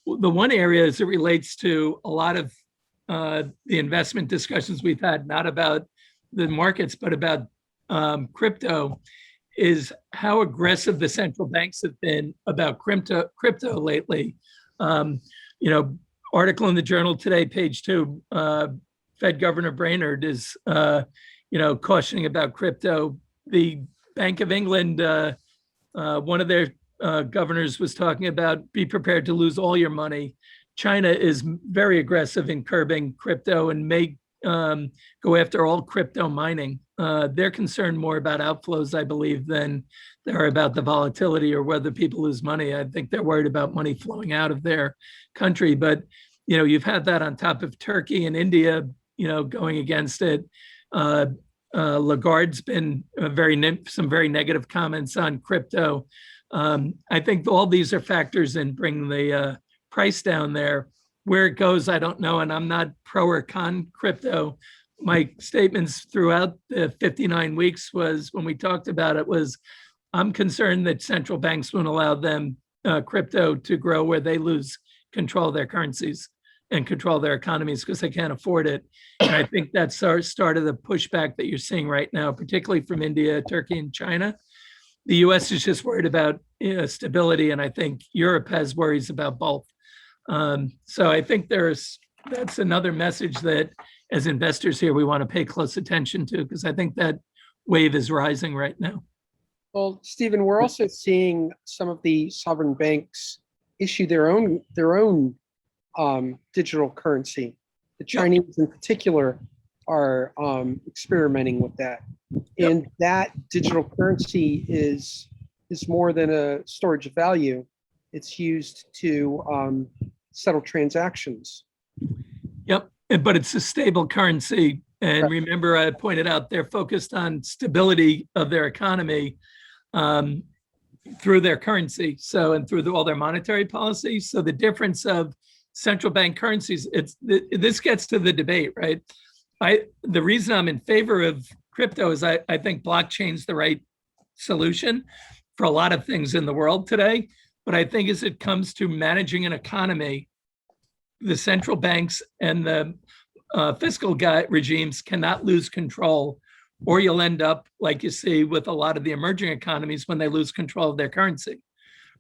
the one area as it relates to a lot of the investment discussions we've had, not about the markets, but about crypto, is how aggressive the central banks have been about crypto lately. You know, article in the Journal today, page 2, Fed Governor Brainerd is, cautioning about crypto. The Bank of England, one of their governors was talking about be prepared to lose all your money. China is very aggressive in curbing crypto and may go after all crypto mining. They're concerned more about outflows, I believe, than they're about the volatility or whether people lose money. I think they're worried about money flowing out of their country. But, you've had that on top of Turkey and India, going against it. Lagarde's been some very negative comments on crypto. I think all these are factors in bringing the price down there. Where it goes, I don't know, and I'm not pro or con crypto. My statements throughout the 59 weeks was, when we talked about it, was I'm concerned that central banks won't allow them crypto to grow where they lose control of their currencies and control their economies because they can't afford it. And I think that's our start of the pushback that you're seeing right now, particularly from India, Turkey, and China. The US is just worried about stability, and I think Europe has worries about both. So I think that's another message that as investors here, we want to pay close attention to, because I think that wave is rising right now. Well, Stephen, we're also seeing some of the sovereign banks issue their own digital currency. The Chinese in particular are experimenting with that. And that digital currency is more than a storage of value. It's used to settle transactions. Yep, but it's a stable currency. And Right. remember, I pointed out they're focused on stability of their economy through their currency, and through all their monetary policy. So the difference of central bank currencies, this gets to the debate, right? The reason I'm in favor of crypto is I think blockchain's the right solution for a lot of things in the world today. But I think as it comes to managing an economy, the central banks and the fiscal regimes cannot lose control, or you'll end up like you see with a lot of the emerging economies when they lose control of their currency,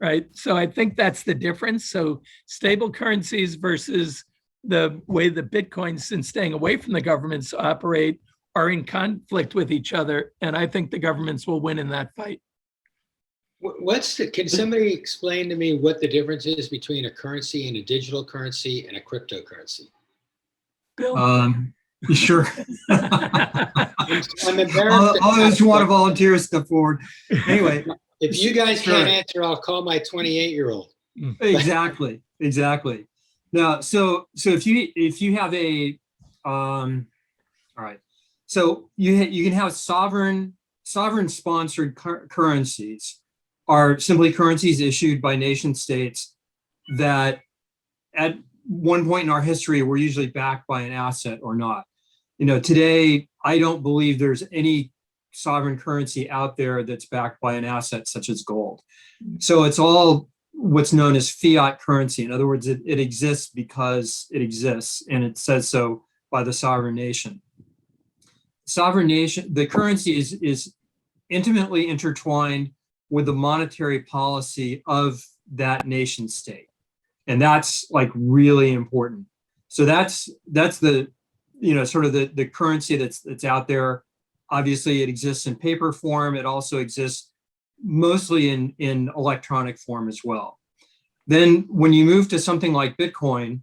right? So I think that's the difference. So stable currencies versus the way the Bitcoins, and staying away from the governments operate, are in conflict with each other. And I think the governments will win in that fight. Can somebody explain to me what the difference is between a currency and a digital currency and a cryptocurrency? Bill? Sure. I'm embarrassed. All those who want to volunteer step forward. Anyway. If you guys can't answer, I'll call my 28-year-old. Exactly. Now, so if you have a, all right. So you can have sovereign sponsored currencies are simply currencies issued by nation states that at one point in our history were usually backed by an asset or not. Today, I don't believe there's any sovereign currency out there that's backed by an asset such as gold. So it's all what's known as fiat currency. In other words, it exists because it exists, and it says so by the sovereign nation. Sovereign nation, the currency is intimately intertwined with the monetary policy of that nation state. And that's like really important. So that's the, sort of the currency that's out there. Obviously it exists in paper form. It also exists mostly in electronic form as well. Then when you move to something like Bitcoin,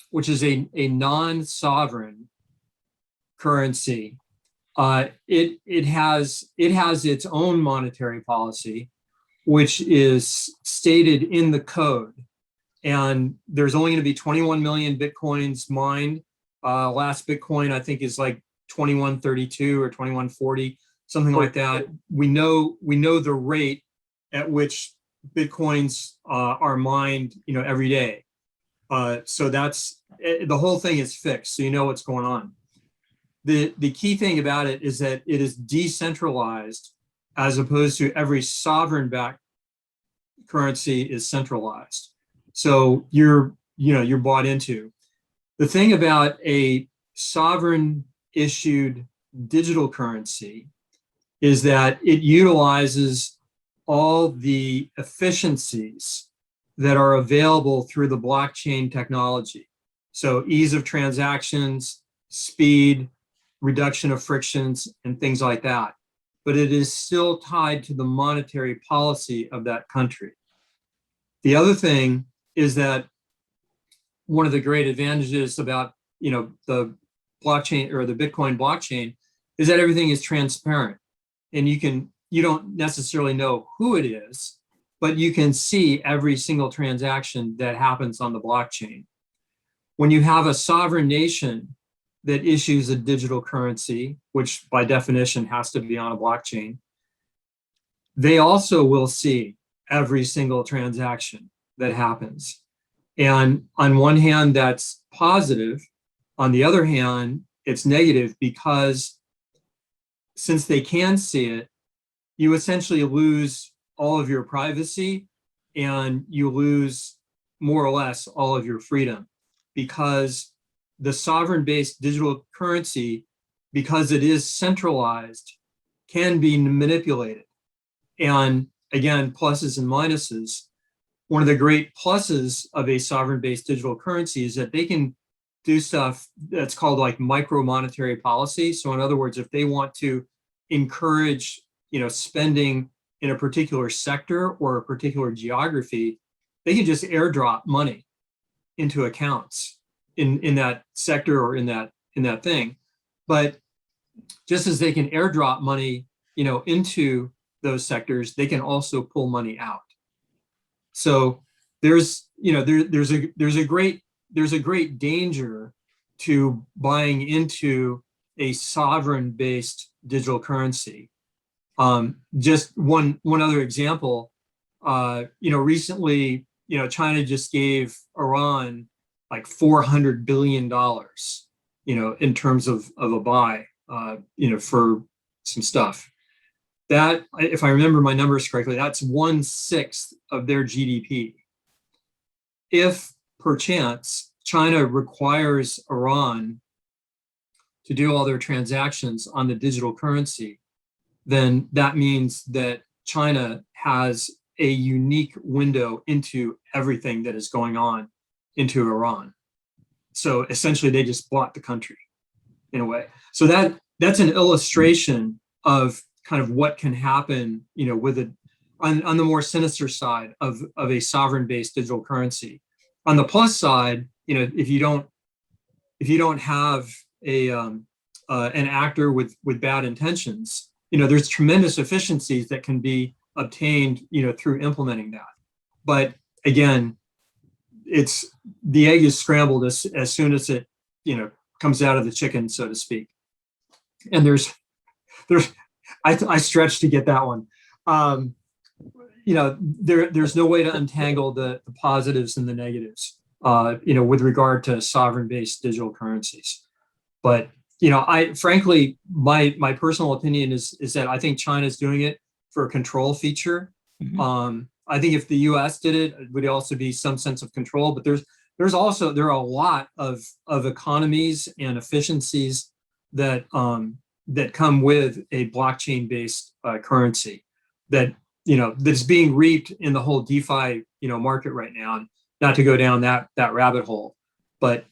which is a non-sovereign currency, it has its own monetary policy, which is stated in the code. And there's only going to be 21 million Bitcoins mined. Last Bitcoin, I think, is like 2132 or 2140, something like that. We know the rate at which Bitcoins are mined, every day. So that's the whole thing is fixed. So you know what's going on. The key thing about it is that it is decentralized, as opposed to every sovereign-backed currency is centralized. So you're bought into. The thing about a sovereign issued digital currency is that it utilizes all the efficiencies that are available through the blockchain technology. So ease of transactions, speed, reduction of frictions, and things like that. But it is still tied to the monetary policy of that country. The other thing is that one of the great advantages about the blockchain or the Bitcoin blockchain is that everything is transparent, and you don't necessarily know who it is, but you can see every single transaction that happens on the blockchain. When you have a sovereign nation that issues a digital currency, which by definition has to be on a blockchain, they also will see every single transaction that happens. And on one hand, that's positive. On the other hand, it's negative because since they can see it, you essentially lose all of your privacy and you lose more or less all of your freedom, because the sovereign-based digital currency, because it is centralized, can be manipulated. And again, pluses and minuses. One of the great pluses of a sovereign-based digital currency is that they can do stuff that's called like micro monetary policy. So in other words, if they want to encourage, spending in a particular sector or a particular geography, they can just airdrop money into accounts in that sector or in that thing. But just as they can airdrop money, into those sectors, they can also pull money out. So there's a great danger to buying into a sovereign-based digital currency. Just one other example, recently, China just gave Iran like $400 billion, in terms of a buy, for some stuff. That, if I remember my numbers correctly, that's 1/6 of their GDP. If perchance China requires Iran to do all their transactions on the digital currency, then that means that China has a unique window into everything that is going on into Iran. So essentially they just bought the country in a way. So that's an illustration of kind of what can happen, with it on the more sinister side of a sovereign-based digital currency. On the plus side, if you don't have an actor with bad intentions, there's tremendous efficiencies that can be obtained, through implementing that. But again, the egg is scrambled as soon as it, comes out of the chicken, so to speak. And I stretch to get that one. There's no way to untangle the positives and the negatives, with regard to sovereign-based digital currencies. But I frankly, my personal opinion is that I think China's doing it for a control feature. Mhm. I think if the U.S. did it, it would also be some sense of control. But there are a lot of economies and efficiencies that come with a blockchain-based currency that's being reaped in the whole DeFi market right now. And not to go down that rabbit hole, but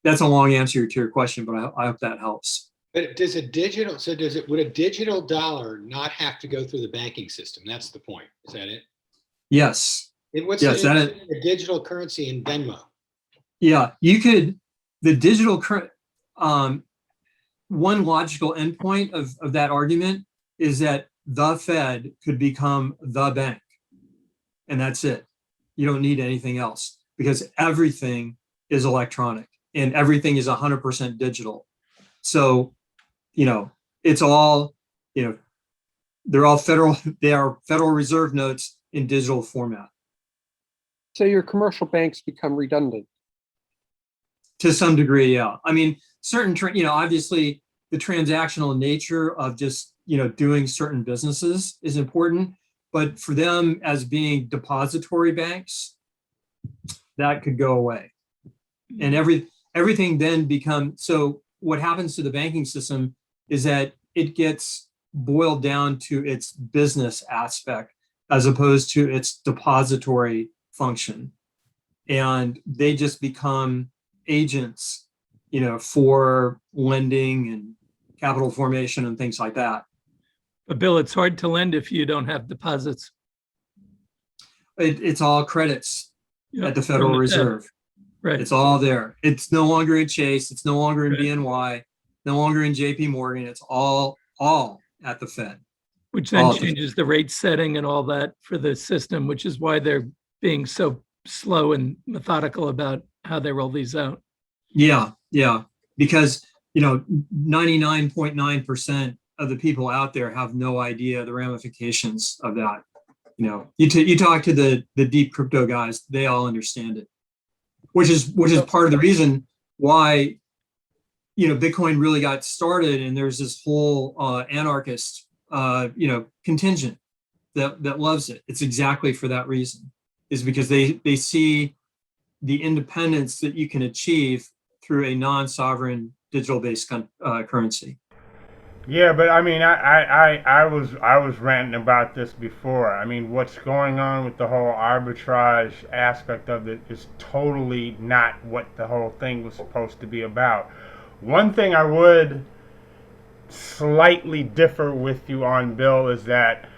that's a long answer to your question. But I hope that helps. But would a digital dollar not have to go through the banking system? That's the point. Is that it? Yes. And what's Yes, the digital currency in Venmo? Yeah, the digital current, one logical endpoint of that argument is that the Fed could become the bank, and that's it. You don't need anything else because everything is electronic and everything is 100% digital. So, it's all, they are Federal Reserve notes in digital format. So your commercial banks become redundant. To some degree, yeah. I mean, obviously the transactional nature of just, doing certain businesses is important, but for them as being depository banks, that could go away. And everything then becomes, so what happens to the banking system is that it gets boiled down to its business aspect as opposed to its depository function. And they just become agents, for lending and capital formation and things like that. But Bill, it's hard to lend if you don't have deposits. It's all credits at the from Federal Fed. Reserve. Right. It's all there. It's no longer in Chase. It's no longer in BNY, no longer in JP Morgan. It's all at the Fed. Which then all- changes the rate setting and all that for the system, which is why they're being so slow and methodical about how they roll these out. Yeah. Because, 99.9% of the people out there have no idea the ramifications of that. You talk to the deep crypto guys, they all understand it, which is part of the reason why, Bitcoin really got started. And there's this whole anarchist, contingent that loves it. It's exactly for that reason, is because they see the independence that you can achieve through a non-sovereign digital-based currency. Yeah, but I mean, I was ranting about this before. I mean, what's going on with the whole arbitrage aspect of it is totally not what the whole thing was supposed to be about. One thing I would slightly differ with you on, Bill, is that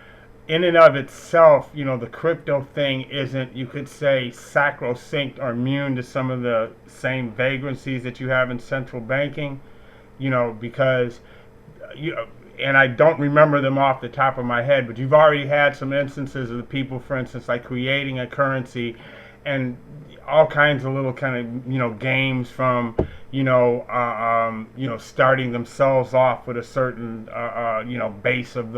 in and of itself, the crypto thing isn't, you could say, sacrosanct or immune to some of the same vagrancies that you have in central banking, because, and I don't remember them off the top of my head, but you've already had some instances of the people, for instance, like creating a currency and all kinds of little kind of, games from, starting themselves off with a certain, base of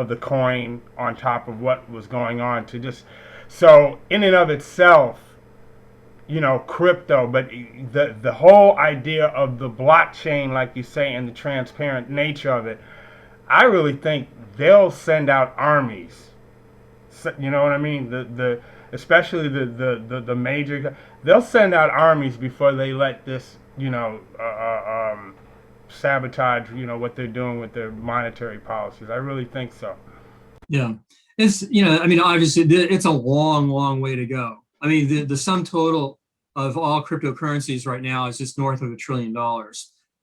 the coin on top of what was going on to just, so in and of itself, crypto, but the whole idea of the blockchain, like you say, and the transparent nature of it, I really think they'll send out armies. You know what I mean? Especially the major, they'll send out armies before they let this, sabotage, what they're doing with their monetary policies. I really think so. Yeah. It's, obviously it's a long way to go. I mean, the sum total of all cryptocurrencies right now is just north of $1 trillion,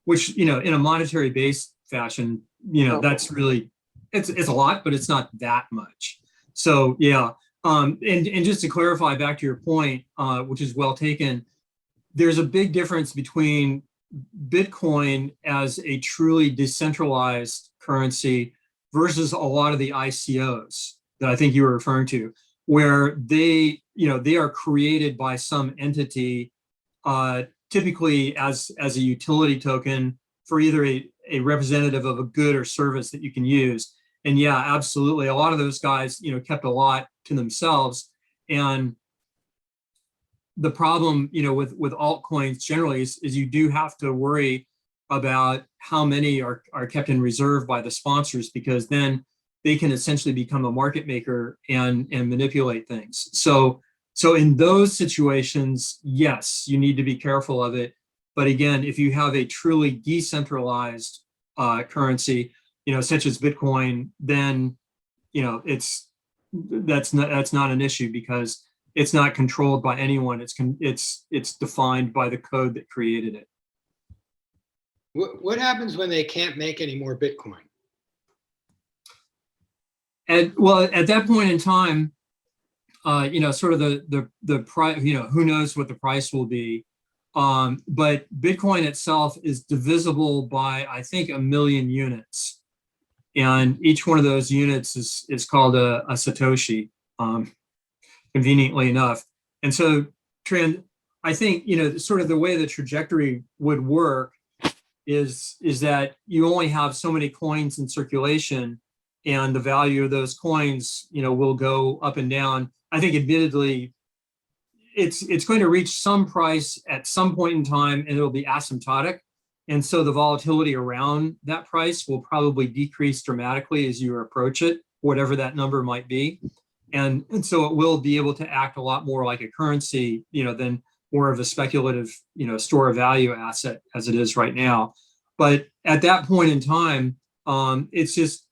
which, in a monetary based fashion, that's really, it's a lot, but it's not that much. So, yeah. And just to clarify back to your point, which is well taken, there's a big difference between Bitcoin as a truly decentralized currency versus a lot of the ICOs that I think you were referring to, where they are created by some entity, typically as a utility token for either a representative of a good or service that you can use. And yeah, absolutely. A lot of those guys, kept a lot to themselves. And the problem, with altcoins generally is you do have to worry about how many are kept in reserve by the sponsors, because then they can essentially become a market maker and manipulate things. So in those situations, yes, you need to be careful of it. But again, if you have a truly decentralized currency, such as Bitcoin, then that's not an issue, because it's not controlled by anyone. It's defined by the code that created it. What happens when they can't make any more Bitcoin? At that point in time, sort of the price, who knows what the price will be. But Bitcoin itself is divisible by, I think, 1 million units. And each one of those units is called a Satoshi, conveniently enough. And so I think, sort of the way the trajectory would work is that you only have so many coins in circulation, and the value of those coins, will go up and down. I think admittedly, it's going to reach some price at some point in time, and it'll be asymptotic. And so the volatility around that price will probably decrease dramatically as you approach it, whatever that number might be. And so it will be able to act a lot more like a currency, than more of a speculative, store of value asset as it is right now. But at that point in time, it's just,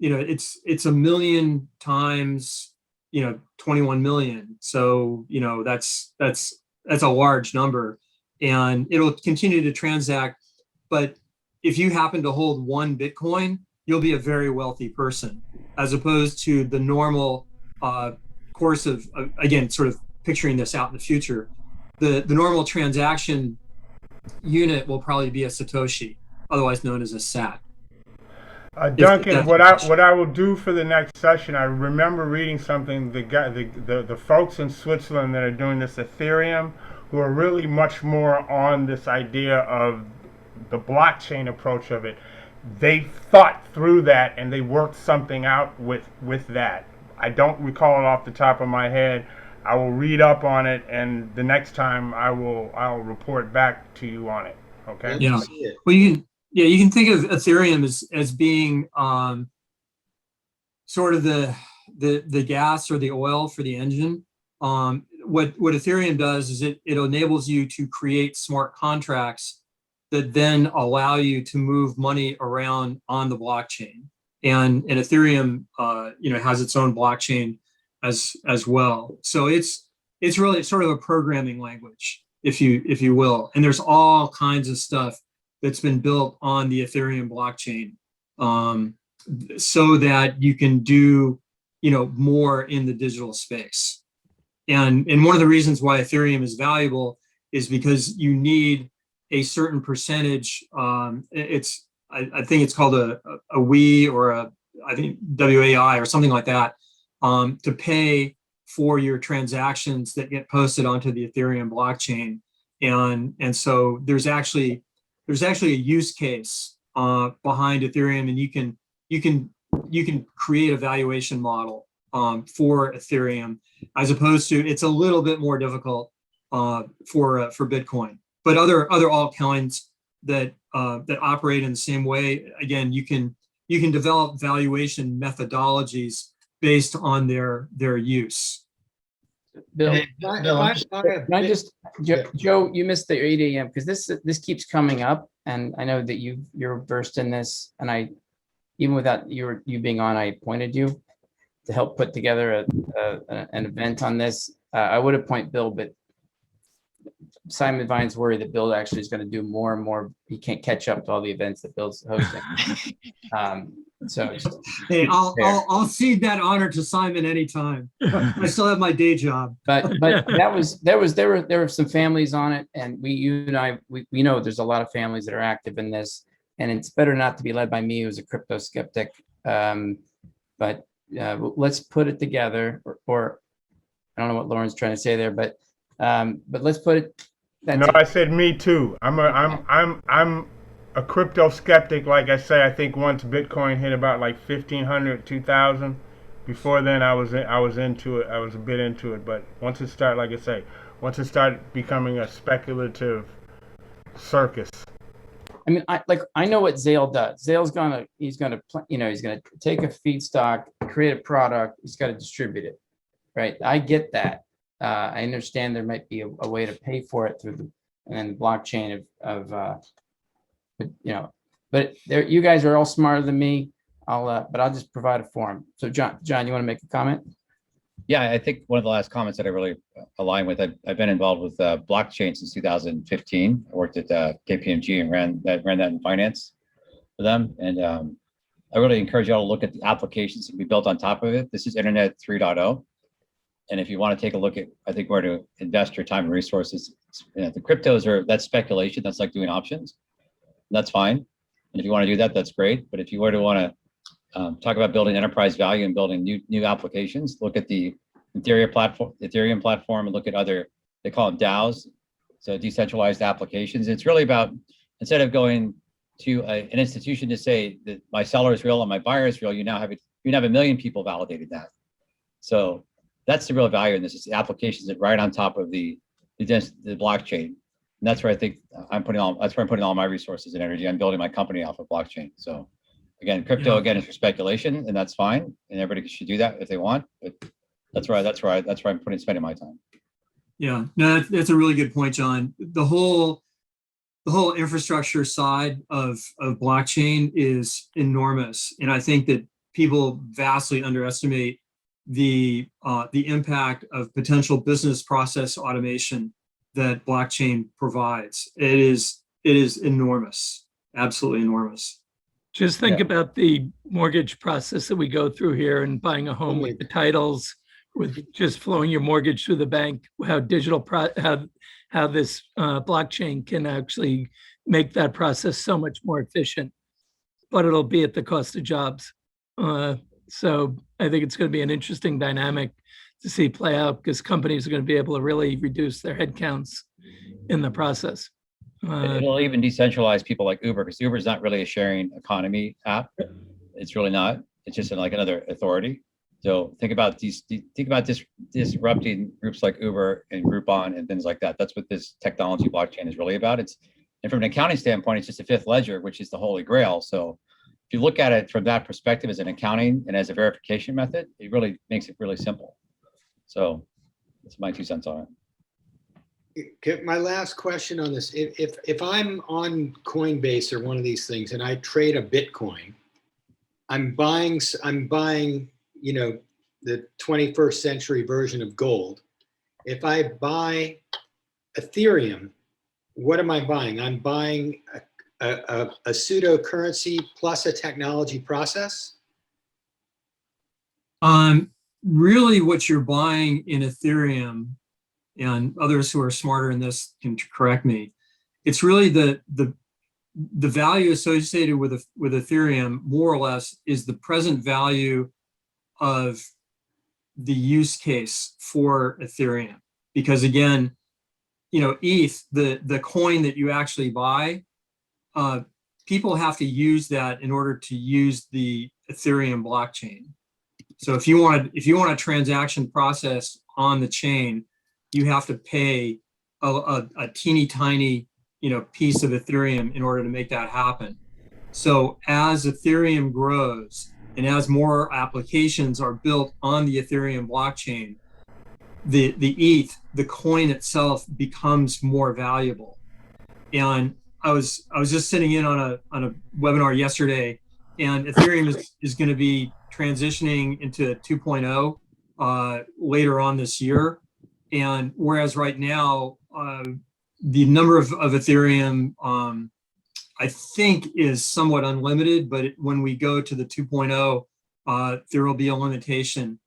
it's a million times, 21 million. So, that's a large number, and it'll continue to transact. But if you happen to hold one Bitcoin, you'll be a very wealthy person, as opposed to the normal course of, again, sort of picturing this out in the future. The normal transaction unit will probably be a Satoshi, otherwise known as a SAT. Duncan, what I will do for the next session, I remember reading something. The folks in Switzerland that are doing this Ethereum, who are really much more on this idea of the blockchain approach of it. They thought through that and they worked something out with that. I don't recall it off the top of my head. I will read up on it, and the next time I'll report back to you on it. Okay. Yeah. Well, you can think of Ethereum as being sort of the gas or the oil for the engine. What Ethereum does is it enables you to create smart contracts that then allow you to move money around on the blockchain. And Ethereum, has its own blockchain as well. So it's really sort of a programming language, if you will. And there's all kinds of stuff that's been built on the Ethereum blockchain, so that you can do, more in the digital space. And one of the reasons why Ethereum is valuable is because you need a certain percentage. I think it's called a WEI or I think WAI or something like that, to pay for your transactions that get posted onto the Ethereum blockchain. And so there's actually a use case behind Ethereum, and you can create a valuation model for Ethereum, as opposed to, it's a little bit more difficult for Bitcoin. But other altcoins that operate in the same way, again, you can develop valuation methodologies based on their use. Bill, Bill, Joe, you missed the 8 a.m. because this keeps coming up, and I know that you're versed in this, and even without you being on, I appointed you to help put together an event on this. I would appoint Bill, but Simon Vine's worried that Bill actually is going to do more and more. He can't catch up to all the events that Bill's hosting. So Hey, I'll cede that honor to Simon anytime. I still have my day job. but there were some families on it, and you and I know there's a lot of families that are active in this, and it's better not to be led by me, who's a crypto skeptic. But let's put it together, or I don't know what Lauren's trying to say there, but let's put it. No, I said me too. I'm a crypto skeptic. Like I say, I think once Bitcoin hit about like 1,500, 2,000. Before then, I was into it. I was a bit into it, but once it started, like I say, once it started becoming a speculative circus. I mean, I know what Zale does. Zale's he's gonna take a feedstock, create a product. He's got to distribute it, right? I get that. I understand there might be a way to pay for it through the blockchain but you guys are all smarter than me. But I'll just provide a forum. So John, you want to make a comment? Yeah, I think one of the last comments that I really align with, I've been involved with blockchain since 2015. I worked at KPMG and ran that in finance for them. And I really encourage you all to look at the applications that we built on top of it. This is Internet 3.0. And if you want to take a look at, I think, where to invest your time and resources, the cryptos that's speculation. That's like doing options. That's fine. And if you want to do that, that's great. But if you were to want to talk about building enterprise value and building new applications, look at the Ethereum platform, and look at other, they call them DAOs, so decentralized applications. It's really about, instead of going to an institution to say that my seller is real and my buyer is real, you now have 1 million people validated that. So that's the real value in this. It's the applications that right on top of the blockchain. And that's where I think I'm putting all my resources and energy. I'm building my company off of blockchain. So again, crypto again is for speculation, and that's fine. And everybody should do that if they want. But That's right. That's right. That's where I'm spending my time. Yeah, no, that's a really good point, John. The whole infrastructure side of blockchain is enormous, and I think that people vastly underestimate the impact of potential business process automation that blockchain provides. It is enormous, absolutely enormous. Just think Yeah. about the mortgage process that we go through here and buying a home with the titles, with just flowing your mortgage through the bank, how how this blockchain can actually make that process so much more efficient, but it'll be at the cost of jobs. So I think it's going to be an interesting dynamic to see play out because companies are going to be able to really reduce their headcounts in the process. It'll even decentralize people like Uber, because Uber is not really a sharing economy app. It's really not. It's just like another authority. So think about disrupting groups like Uber and Groupon and things like that. That's what this technology blockchain is really about. And from an accounting standpoint, it's just a fifth ledger, which is the holy grail. So if you look at it from that perspective as an accounting and as a verification method, it really makes it really simple. So that's my 2 cents on it. My last question on this, if I'm on Coinbase or one of these things and I trade a Bitcoin, I'm buying, you know, the 21st century version of gold. If I buy Ethereum, what am I buying? I'm buying a pseudo currency plus a technology process. Really what you're buying in Ethereum, and others who are smarter in this can correct me, it's really the value associated with Ethereum, more or less, is the present value of the use case for Ethereum. Because again, you know, ETH, the coin that you actually buy, people have to use that in order to use the Ethereum blockchain. So if you want a transaction process on the chain, you have to pay a teeny tiny, you know, piece of Ethereum in order to make that happen. So as Ethereum grows and as more applications are built on the Ethereum blockchain, the ETH, the coin itself, becomes more valuable. And I was just sitting in on a webinar yesterday, and Ethereum is going to be transitioning into 2.0 later on this year. And whereas right now, the number of Ethereum, I think, is somewhat unlimited, but when we go to the 2.0, there will be a limitation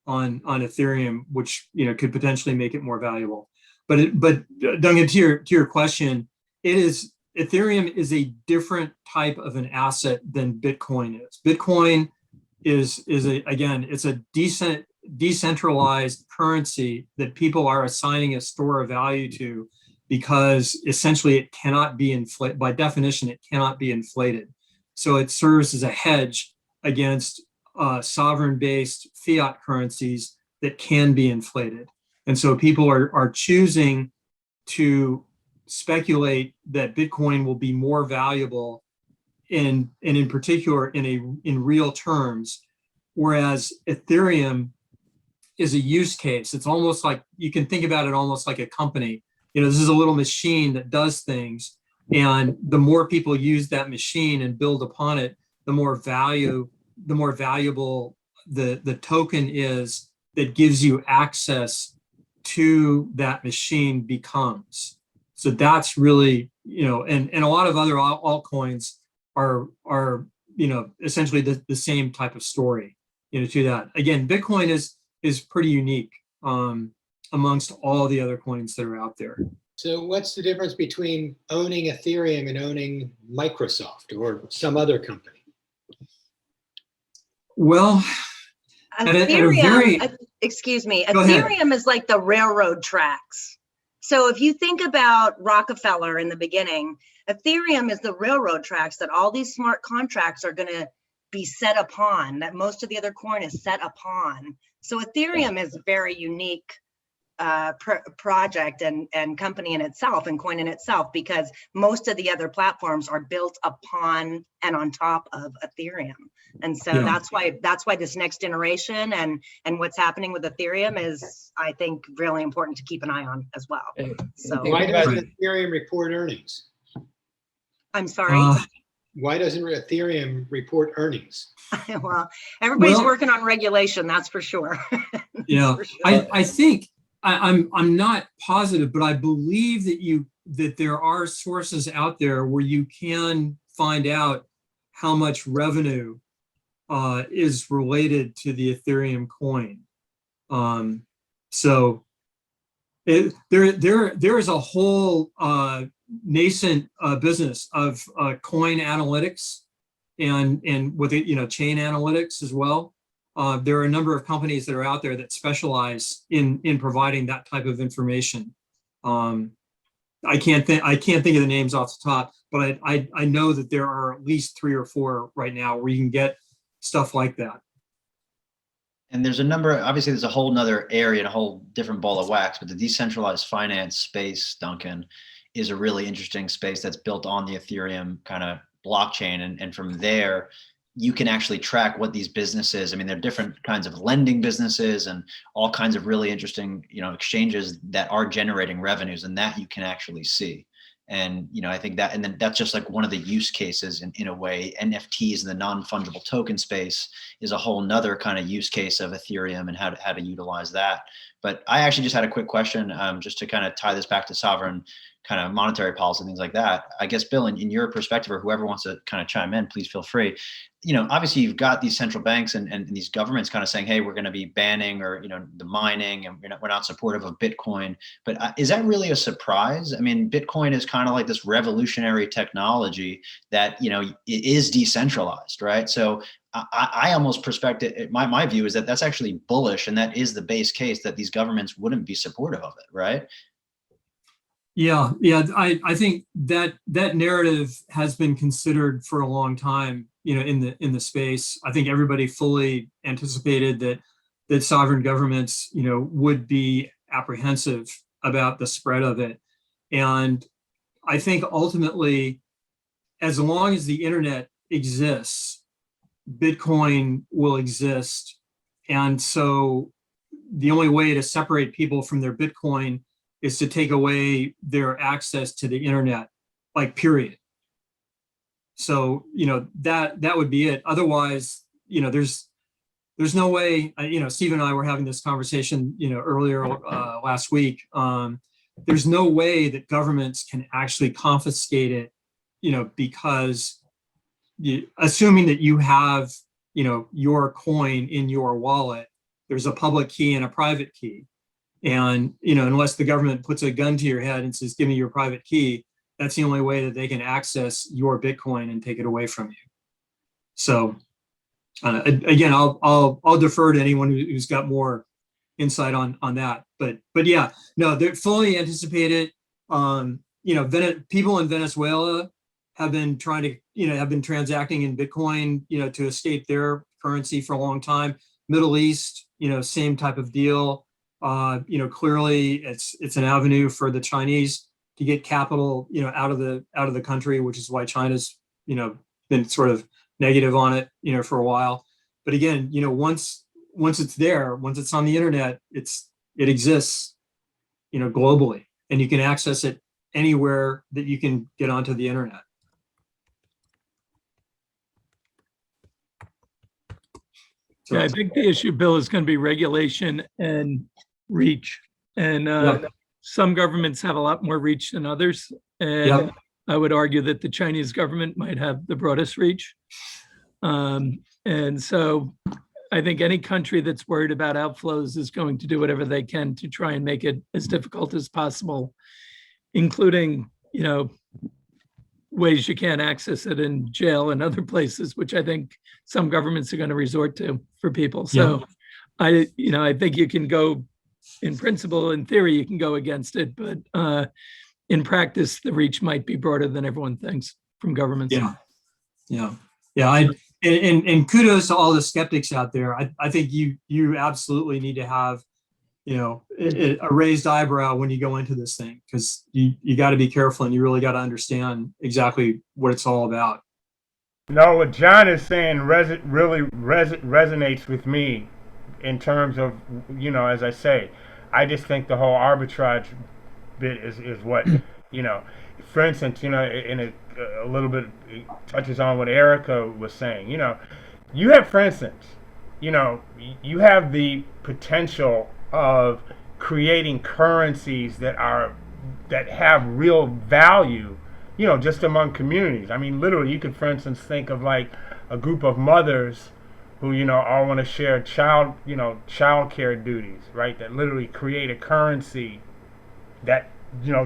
on Ethereum, which, you know, could potentially make it more valuable. But Duncan, to your question, Ethereum is a different type of an asset than Bitcoin is. Bitcoin is a decentralized currency that people are assigning a store of value to, because essentially it cannot be inflated. By definition, it cannot be inflated. So it serves as a hedge against sovereign-based fiat currencies that can be inflated. And so people are choosing to speculate that Bitcoin will be more valuable in particular in real terms, whereas Ethereum is a use case. It's almost like, you can think about it almost like a company. You know, this is a little machine that does things, and the more people use that machine and build upon it, the more valuable the token is that gives you access to that machine becomes. So that's really, you know, and a lot of other altcoins are you know, essentially the same type of story, you know, to that. Again, Bitcoin is pretty unique amongst all the other coins that are out there. So what's the difference between owning Ethereum and owning Microsoft or some other company? Well, excuse me, Go ahead. Ethereum is like the railroad tracks. So if you think about Rockefeller in the beginning, Ethereum is the railroad tracks that all these smart contracts are going to be set upon, that most of the other coin is set upon. So Ethereum is very unique project and company in itself and coin in itself, because most of the other platforms are built upon and on top of Ethereum. And so Yeah. that's why this next generation and what's happening with Ethereum is, I think, really important to keep an eye on as well. So Why doesn't Right. Ethereum report earnings? I'm sorry. Why doesn't Ethereum report earnings? Well, everybody's Well- working on regulation, that's for sure. Yeah, For sure. I think I'm not positive, but I believe that there are sources out there where you can find out how much revenue is related to the Ethereum coin. So there is a whole nascent business of coin analytics and with it, chain analytics as well. There are a number of companies that are out there that specialize in providing that type of information. I can't think of the names off the top, but I know that there are at least 3 or 4 right now where you can get stuff like that. And there's a number, obviously there's a whole nother area and a whole different ball of wax, but the decentralized finance space, Duncan, is a really interesting space that's built on the Ethereum kind of blockchain. And from there, you can actually track what these businesses, I mean, there are different kinds of lending businesses and all kinds of really interesting, exchanges that are generating revenues, and that you can actually see. And, I think that, and then that's just like one of the use cases in a way. NFTs in the non-fungible token space is a whole nother kind of use case of Ethereum and how to utilize that. But I actually just had a quick question, just to kind of tie this back to sovereign kind of monetary policy, things like that. I guess, Bill, in your perspective, or whoever wants to kind of chime in, please feel free. Obviously you've got these central banks and these governments kind of saying, hey, we're going to be banning or, the mining, and we're not supportive of Bitcoin. But is that really a surprise? I mean, Bitcoin is kind of like this revolutionary technology that, it is decentralized, right? So I almost my view is that that's actually bullish, and that is the base case that these governments wouldn't be supportive of it, right? Yeah. I think that narrative has been considered for a long time, in the space. I think everybody fully anticipated that sovereign governments, would be apprehensive about the spread of it. And I think ultimately, as long as the internet exists, Bitcoin will exist. And so the only way to separate people from their Bitcoin is to take away their access to the internet, like, period. So, that would be it. Otherwise, there's no way, Steve and I were having this conversation, earlier last week. There's no way that governments can actually confiscate it, because assuming that you have, your coin in your wallet, there's a public key and a private key. And, unless the government puts a gun to your head and says, give me your private key, that's the only way that they can access your Bitcoin and take it away from you. So, again, I'll defer to anyone who's got more insight on that. But yeah, no, they're fully anticipated. People in Venezuela have been trying to, have been transacting in Bitcoin, to escape their currency for a long time. Middle East, same type of deal. Clearly it's an avenue for the Chinese to get capital, out of the country, which is why China's, been sort of negative on it, for a while. But again, once it's there, once it's on the internet, it exists, globally, and you can access it anywhere that you can get onto the internet. So Yeah, I think the issue, Bill, is going to be regulation and reach. And Yeah. some governments have a lot more reach than others. And Yeah. I would argue that the Chinese government might have the broadest reach. And so I think any country that's worried about outflows is going to do whatever they can to try and make it as difficult as possible, including, ways you can't access it in jail and other places, which I think some governments are going to resort to for people. So I think you can go, in principle, in theory, you can go against it, but in practice, the reach might be broader than everyone thinks from governments. Yeah. And kudos to all the skeptics out there. I think you absolutely need to have a raised eyebrow when you go into this thing, because you got to be careful and you really got to understand exactly what it's all about. No, what John is saying resonates with me in terms of, as I say, I just think the whole arbitrage bit is what, for instance, in a little bit, it touches on what Erica was saying. You have, for instance, you have the potential of creating currencies that have real value, just among communities. I mean, literally, you could, for instance, think of like a group of mothers who, all want to share child care duties, right? That literally create a currency that,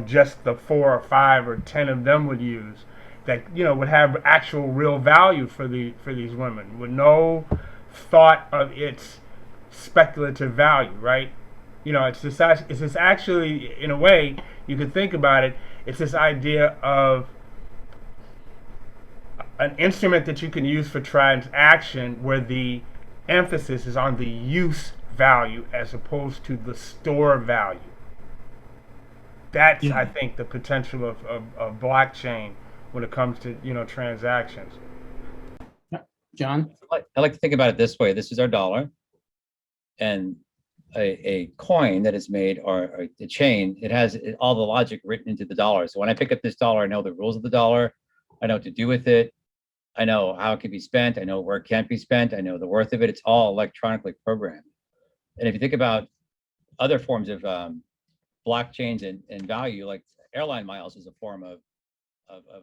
just the 4 or 5 or 10 of them would use, that, would have actual real value for these women with no thought of its speculative value, right? It's this actually, in a way, you could think about it, it's this idea of an instrument that you can use for transaction where the emphasis is on the use value as opposed to the store value. That's, I think, the potential of blockchain when it comes to, transactions. John? I like to think about it this way. This is our dollar, and a coin that is made, or a chain, it has all the logic written into the dollar. So when I pick up this dollar, I know the rules of the dollar. I know what to do with it. I know how it can be spent. I know where it can't be spent. I know the worth of it. It's all electronically programmed. And if you think about other forms of blockchains and value, like airline miles is a form of a coin.